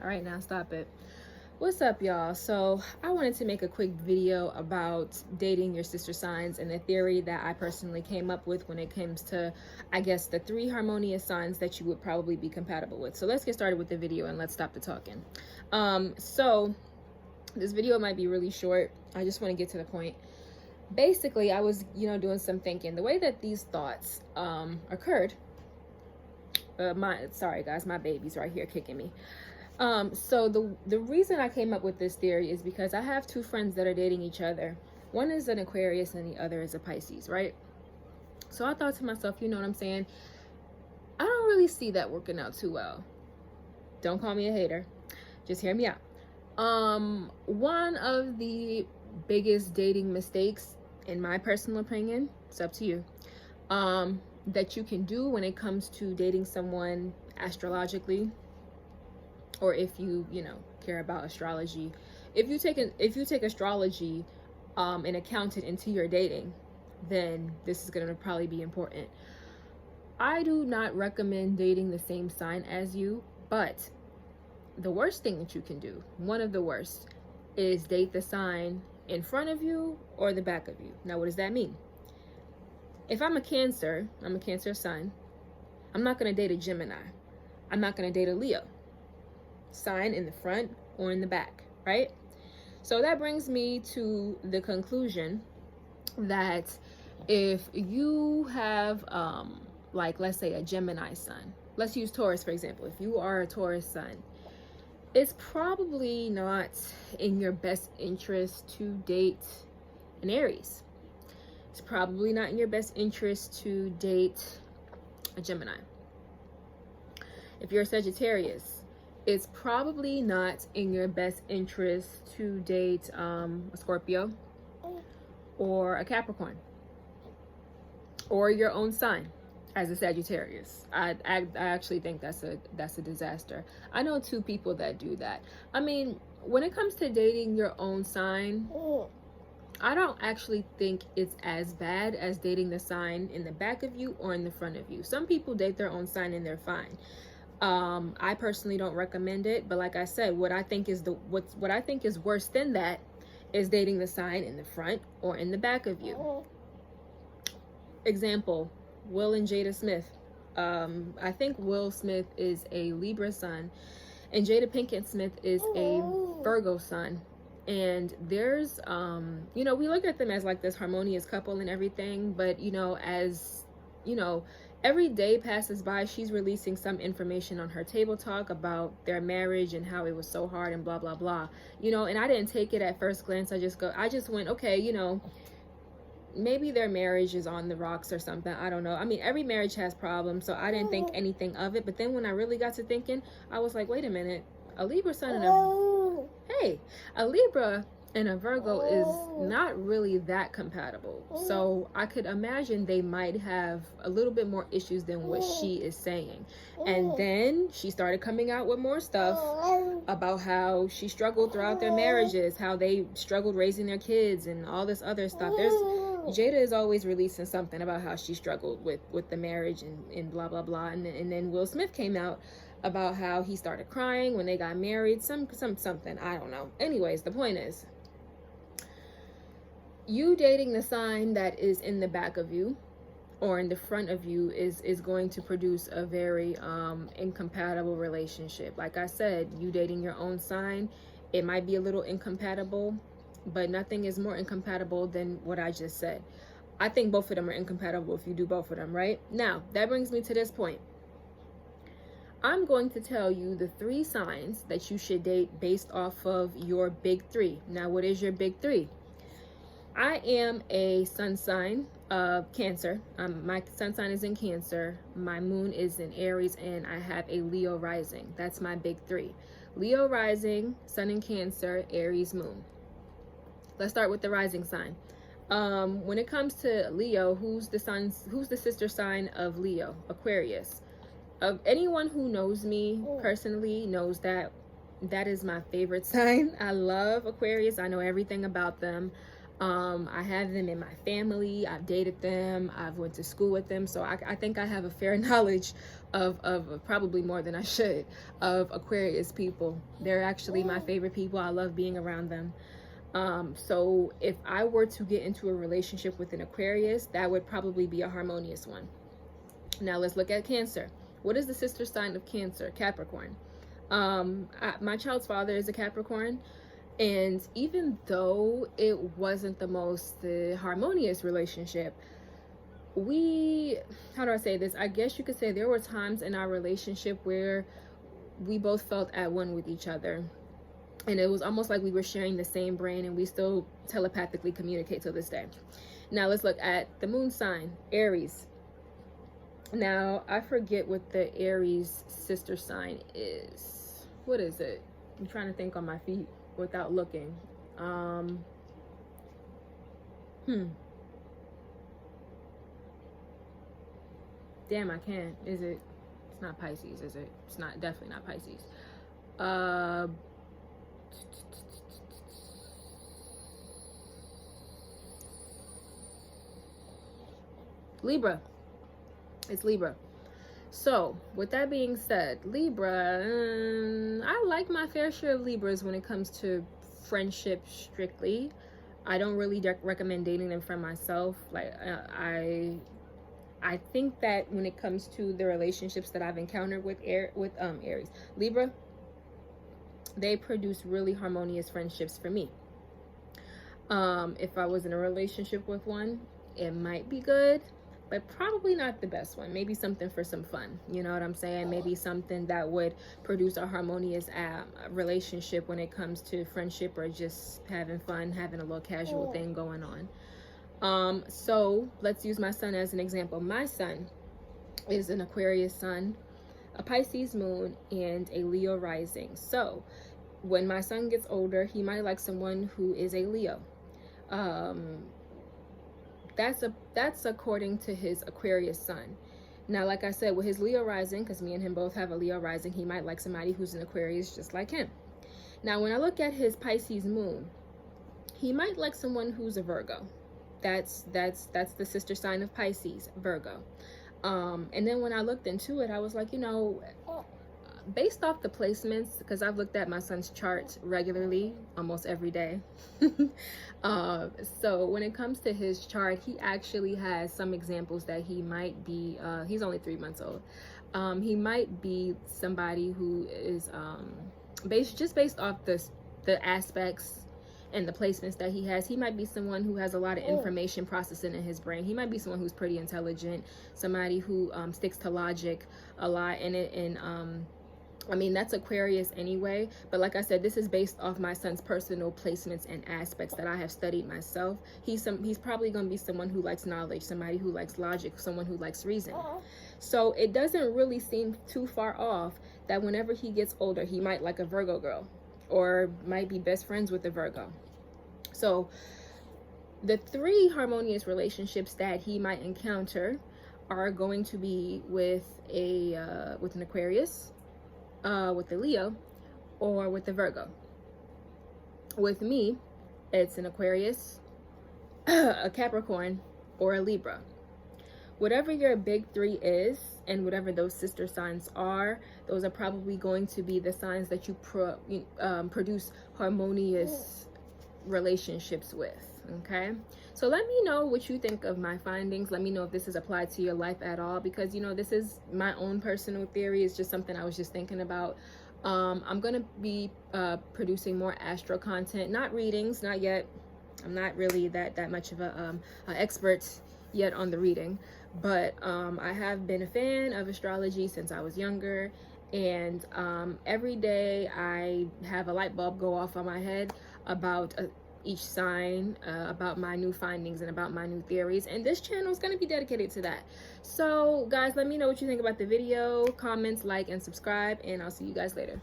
All right, now stop it. What's up, y'all? So I wanted to make a quick video about dating your sister signs and the theory that I personally came up with when it comes to, I guess, the 3 harmonious signs that you would probably be compatible with. So let's get started with the video and let's stop the talking. So this video might be really short. I just want to get to the point. Basically, I was, doing some thinking. The way that these thoughts occurred. Sorry guys, my baby's right here kicking me. So the reason I came up with this theory is because I have 2 friends that are dating each other. One is an Aquarius and the other is a Pisces, right? So I thought to myself, you know what I'm saying? I don't really see that working out too well. Don't call me a hater. Just hear me out. One of the biggest dating mistakes, in my personal opinion, it's up to you, that you can do when it comes to dating someone astrologically, or if you care about astrology, if you take astrology and account it into your dating, then this is going to probably be important. I do not recommend dating the same sign as you, but the worst thing that you can do, one of the worst, is date the sign in front of you or the back of you. Now, what does that mean? If I'm a Cancer sun, I'm not going to date a Gemini. I'm not going to date a Leo. Sign in the front or in the back, right? So that brings me to the conclusion that if you have like, let's say, a Gemini sun, let's use Taurus for example. If you are a Taurus sun, it's probably not in your best interest to date an Aries. It's probably not in your best interest to date a Gemini. If you're a Sagittarius, it's probably not in your best interest to date a Scorpio or a Capricorn or your own sign as a Sagittarius. I actually think that's a disaster. I know 2 people that do that. I mean, when it comes to dating your own sign, I don't actually think it's as bad as dating the sign in the back of you or in the front of you. Some people date their own sign and they're fine. I personally don't recommend it, but like I said, what I think is worse than that is dating the sign in the front or in the back of you. Example, Will and Jada Smith. I think Will Smith is a Libra sun and Jada Pinkett Smith is a Virgo sun. And there's, we look at them as like this harmonious couple and everything, but as every day passes by, she's releasing some information on her table talk about their marriage and how it was so hard and blah, blah, blah. And I didn't take it at first glance. I just went, okay, maybe their marriage is on the rocks or something. I don't know. I mean, every marriage has problems, so I didn't think anything of it. But then when I really got to thinking, I was like, wait a minute, a Libra sun and a Libra and a Virgo is not really that compatible. So I could imagine they might have a little bit more issues than what she is saying. And then she started coming out with more stuff about how she struggled throughout their marriages, how they struggled raising their kids and all this other stuff. Jada is always releasing something about how she struggled with the marriage and blah, blah, blah. And then Will Smith came out about how he started crying when they got married, something, I don't know. Anyways, the point is, you dating the sign that is in the back of you or in the front of you is going to produce a very incompatible relationship. Like I said, you dating your own sign, it might be a little incompatible, but nothing is more incompatible than what I just said. I think both of them are incompatible if you do both of them, right? Now, that brings me to this point. I'm going to tell you the 3 signs that you should date based off of your big 3. Now, what is your big 3? I am a sun sign of Cancer. My sun sign is in Cancer. My moon is in Aries, and I have a Leo rising. That's my big 3. Leo rising, sun in Cancer, Aries moon. Let's start with the rising sign. When it comes to Leo, who's the sister sign of Leo? Aquarius. Anyone who knows me personally knows that is my favorite sign. I love Aquarius. I know everything about them. I have them in my family. I've dated them. I've went to school with them. So I think I have a fair knowledge of probably more than I should of Aquarius people. They're actually my favorite people. I love being around them. So if I were to get into a relationship with an Aquarius, that would probably be a harmonious one. Now let's look at Cancer. What is the sister sign of Cancer? Capricorn. My child's father is a Capricorn. And even though it wasn't the most harmonious relationship, how do I say this? I guess you could say there were times in our relationship where we both felt at one with each other. And it was almost like we were sharing the same brain, and we still telepathically communicate to this day. Now let's look at the moon sign, Aries. Now, I forget what the Aries sister sign is. What is it? I'm trying to think on my feet without looking. Damn, I can't. Is it? It's not Pisces, is it? It's not, definitely not Pisces. Libra. It's Libra. So, with that being said, Libra, I like my fair share of Libras when it comes to friendship strictly. I don't really recommend dating them for myself. Like, I think that when it comes to the relationships that I've encountered with Aries, Libra, they produce really harmonious friendships for me. If I was in a relationship with one, it might be good, but probably not the best one. Maybe something for some fun. You know what I'm saying? Maybe something that would produce a harmonious relationship when it comes to friendship or just having fun, having a little casual thing going on. So let's use my son as an example. My son is an Aquarius sun, a Pisces moon, and a Leo rising. So when my son gets older, he might like someone who is a Leo. That's according to his Aquarius sun. Now, like I said, with his Leo rising, because me and him both have a Leo rising, he might like somebody who's an Aquarius just like him. Now, when I look at his Pisces moon, he might like someone who's a Virgo. That's the sister sign of Pisces, Virgo. And then when I looked into it, I was like, you know, based off the placements, because I've looked at my son's chart regularly, almost every day. So when it comes to his chart, he actually has some examples that he might be, he's only 3 months old. He might be somebody who is based off the aspects and the placements that he has. He might be someone who has a lot of information processing in his brain. He might be someone who's pretty intelligent, somebody who sticks to logic a lot I mean, that's Aquarius anyway, but like I said, this is based off my son's personal placements and aspects that I have studied myself. He's probably going to be someone who likes knowledge, somebody who likes logic, someone who likes reason. So it doesn't really seem too far off that whenever he gets older, he might like a Virgo girl or might be best friends with a Virgo. So the 3 harmonious relationships that he might encounter are going to be with an Aquarius, with the Leo, or with the Virgo. With me, it's an Aquarius, a Capricorn, or a Libra. Whatever your big 3 is, and whatever those sister signs are, those are probably going to be the signs that you produce harmonious relationships with. Okay, so let me know what you think of my findings. Let me know if this is applied to your life at all, because you know, this is my own personal theory. It's just something I was just thinking about. I'm gonna be producing more astro content, not readings, not yet. I'm not really that much of a expert yet on the reading, but I have been a fan of astrology since I was younger, and every day I have a light bulb go off on my head about each sign, about my new findings and about my new theories, and this channel is going to be dedicated to that. So guys, let me know what you think about the video. Comments, like, and subscribe, and I'll see you guys later.